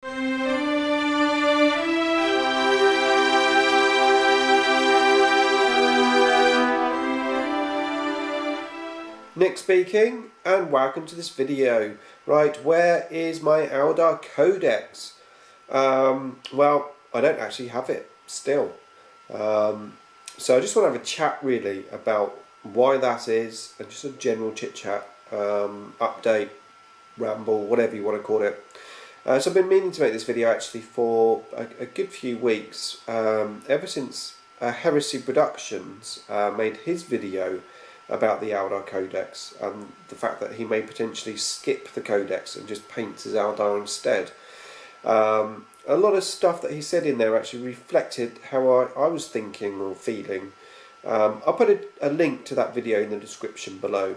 Nick speaking, and welcome to this video. Right, where is my Eldar Codex? Well, I don't actually have it still. So I just want to have a chat really about why that is, and just a general chit chat, update, ramble, whatever you want to call it. So I've been meaning to make this video actually for a good few weeks, ever since HeresyProducktionz made his video about the Eldar Codex and the fact that he may potentially skip the Codex and just paint as Eldar instead. A lot of stuff that he said in there actually reflected how I was thinking or feeling. I'll put a link to that video in the description below.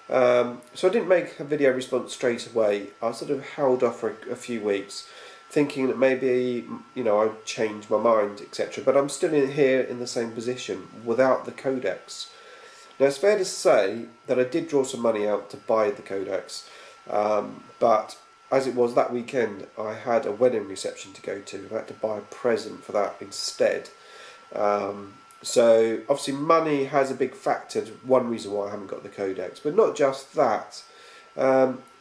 So I didn't make a video response straight away. I sort of held off for a few weeks, thinking that maybe, you know, I'd change my mind, etc. But I'm still here in the same position without the Codex. Now it's fair to say that I did draw some money out to buy the Codex, but as it was that weekend I had a wedding reception to go to. I had to buy a present for that instead. So obviously money has a big factor, one reason why I haven't got the Codex, but not just that.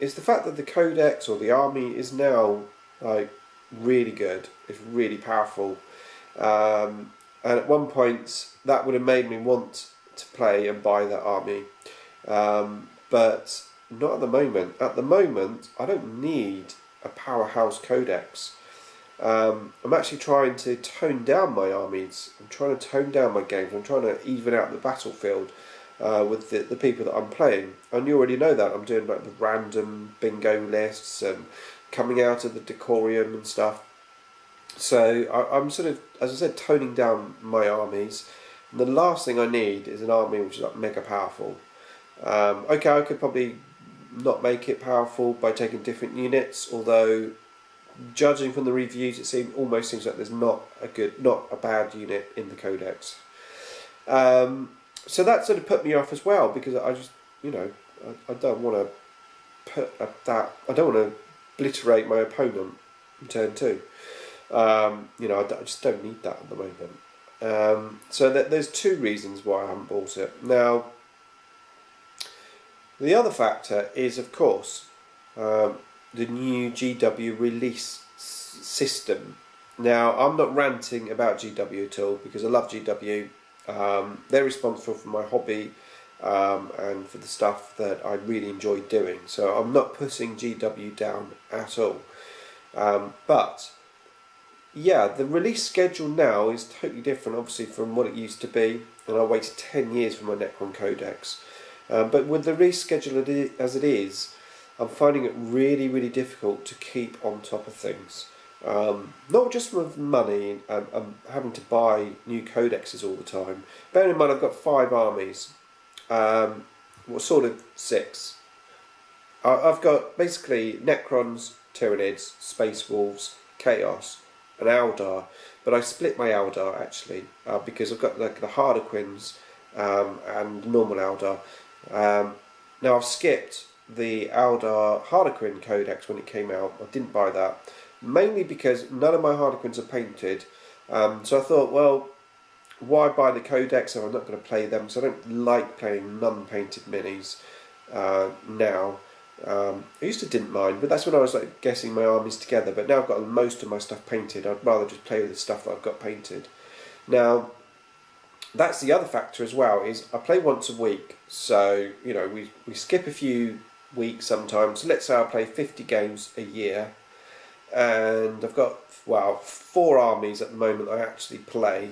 It's the fact that the Codex or the army is now like really good, it's really powerful, and at one point that would have made me want to play and buy that army, but not at the moment. At the moment I don't need a powerhouse Codex. I'm actually trying to tone down my armies. I'm trying to tone down my games. I'm trying to even out the battlefield with the people that I'm playing, and you already know that. I'm doing like the random bingo lists and coming out of the Decorium and stuff. So I'm sort of, as I said, toning down my armies. And the last thing I need is an army which is like mega powerful. Okay, I could probably not make it powerful by taking different units, although judging from the reviews it almost seems like there's not a bad unit in the Codex. So that sort of put me off as well, because I just, you know, I don't want to I don't want to obliterate my opponent in turn 2. You know, I just don't need that at the moment. So there's two reasons why I haven't bought it. Now, the other factor is, of course, the new GW release system. Now, I'm not ranting about GW at all, because I love GW. They're responsible for my hobby and for the stuff that I really enjoy doing. So I'm not putting GW down at all. But yeah, the release schedule now is totally different, obviously, from what it used to be, and I waited 10 years for my Necron Codex. But with the release schedule as it is, I'm finding it really, really difficult to keep on top of things. Not just with money, I'm having to buy new codexes all the time. Bear in mind, I've got 5 armies, well, sort of 6. I've got basically Necrons, Tyranids, Space Wolves, Chaos, an Eldar, but I split my Eldar actually, because I've got the Harlequins and normal Eldar. Now I've skipped the Eldar Harlequin Codex when it came out. I didn't buy that, mainly because none of my Harlequins are painted. So I thought, well, why buy the Codex if I'm not going to play them? So I don't like playing non-painted minis now. I used to didn't mind, but that's when I was like guessing my armies together. But now I've got most of my stuff painted. I'd rather just play with the stuff that I've got painted. Now, that's the other factor as well, is I play once a week. So, you know, we skip a few weeks sometimes. So let's say I play 50 games a year, and I've got, well, 4 armies at the moment I actually play,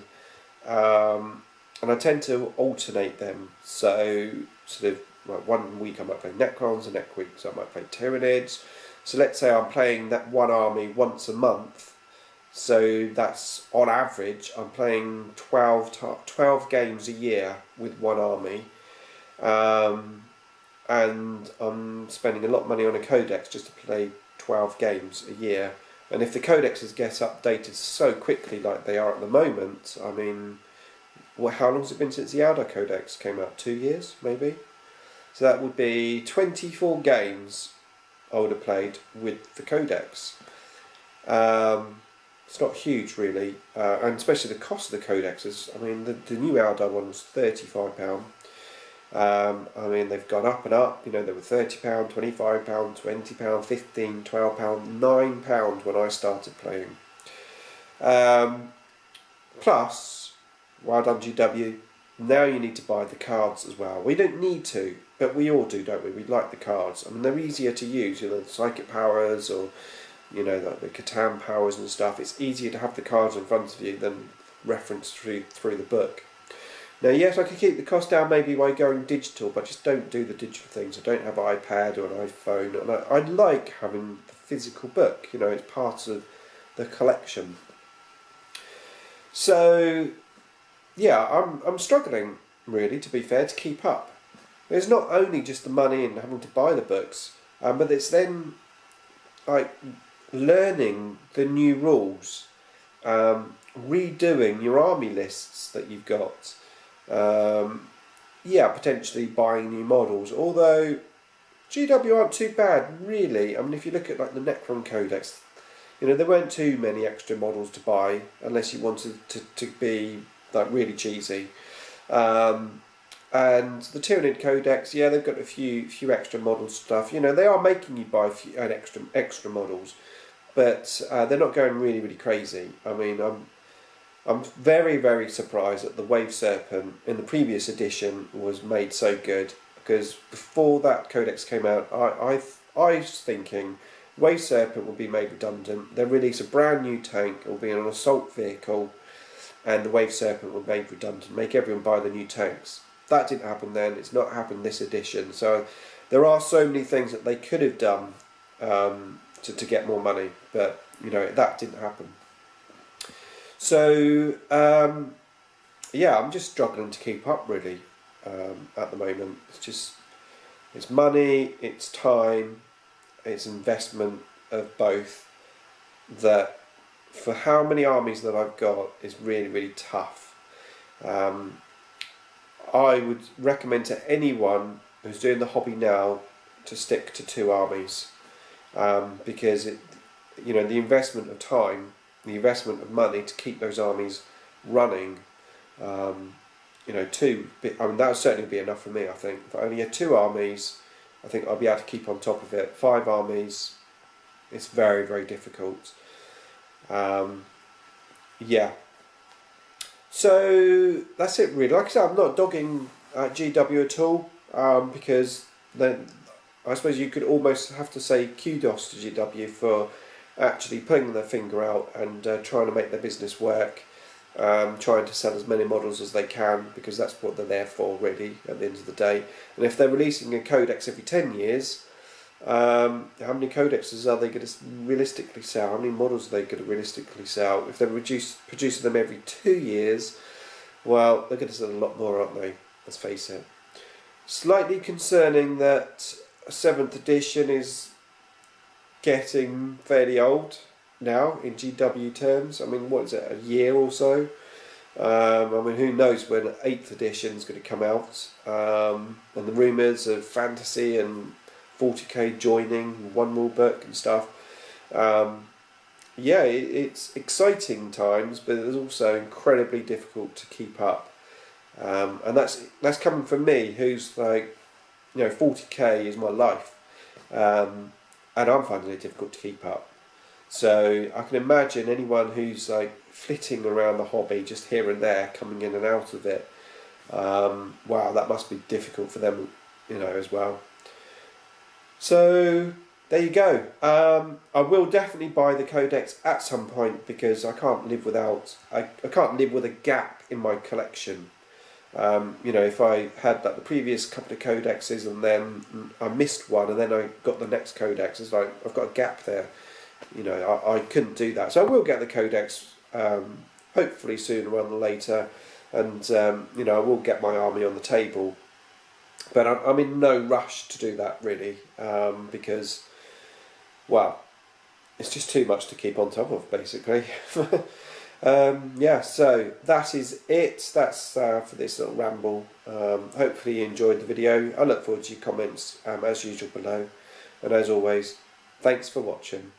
and I tend to alternate them. So sort of, well, one week I might play Necrons, the next week so I might play Tyranids. So let's say I'm playing that one army once a month, so that's on average I'm playing 12 games a year with one army, and I'm spending a lot of money on a Codex just to play 12 games a year. And if the Codexes get updated so quickly like they are at the moment, I mean, well, how long has it been since the Eldar Codex came out? 2 years maybe? So that would be 24 games I would have played with the Codex. It's not huge really, and especially the cost of the codexes. I mean, the new Eldar one was £35. I mean, they've gone up and up. You know, they were £30, £25, £20, £15, £12, £9 when I started playing. Plus, well done GW. Now you need to buy the cards as well. We don't need to, but we all do, don't we? We like the cards. I mean, they're easier to use. You know, the psychic powers or, you know, the Catan powers and stuff. It's easier to have the cards in front of you than reference through the book. Now, yes, I could keep the cost down maybe by going digital, but I just don't do the digital things. I don't have an iPad or an iPhone, and I like having the physical book. You know, it's part of the collection. So, yeah, I'm struggling, really, to be fair, to keep up. It's not only just the money and having to buy the books, but it's then, like, learning the new rules, redoing your army lists that you've got. Yeah, potentially buying new models, although GW aren't too bad really. I mean, if you look at like the Necron Codex, you know, there weren't too many extra models to buy unless you wanted to be like really cheesy. And the Tyranid Codex, yeah, they've got a few extra model stuff. You know, they are making you buy extra models, but they're not going really crazy. I mean, I'm very, very surprised that the Wave Serpent in the previous edition was made so good, because before that codex came out, I was thinking Wave Serpent will be made redundant. They'll release a brand new tank, it will be an assault vehicle, and the Wave Serpent will be made redundant, make everyone buy the new tanks. That didn't happen then, it's not happened this edition, so there are so many things that they could have done to get more money, but you know, that didn't happen. So, yeah, I'm just struggling to keep up really at the moment. It's money, it's time, it's investment of both, that for how many armies that I've got is really tough. I would recommend to anyone who's doing the hobby now to stick to 2 armies, because you know, the investment of time, the investment of money to keep those armies running, you know, 2, I mean, that would certainly be enough for me, I think. If I only had 2 armies, I think I'll be able to keep on top of it. 5 armies, it's very difficult. Yeah. So, that's it really. Like I said, I'm not dogging GW at all, because then I suppose you could almost have to say kudos to GW for actually putting their finger out and trying to make their business work, trying to sell as many models as they can, because that's what they're there for really at the end of the day. And if they're releasing a codex every 10 years, how many codexes are they going to realistically sell? How many models are they going to realistically sell? If they're producing them every 2 years, well, they're going to sell a lot more, aren't they? Let's face it. Slightly concerning that 7th edition is getting fairly old now in GW terms. I mean, what is it, a year or so? I mean, who knows when 8th edition is going to come out, and the rumours of fantasy and 40k joining one rule book and stuff. Yeah, it's exciting times, but it's also incredibly difficult to keep up, and that's coming from me, who's like, you know, 40k is my life, and I'm finding it difficult to keep up. So I can imagine anyone who's like flitting around the hobby just here and there, coming in and out of it. Wow, that must be difficult for them, you know, as well. So there you go. I will definitely buy the codex at some point, because I can't live without. I can't live with a gap in my collection. You know, if I had like the previous couple of codexes and then I missed one and then I got the next codex, it's like I've got a gap there. You know, I couldn't do that. So I will get the codex, hopefully sooner rather than later, and you know, I will get my army on the table. But I'm in no rush to do that really, because, well, it's just too much to keep on top of, basically. Yeah, so that is it. That's for this little ramble. Hopefully you enjoyed the video. I look forward to your comments as usual below, and as always, thanks for watching.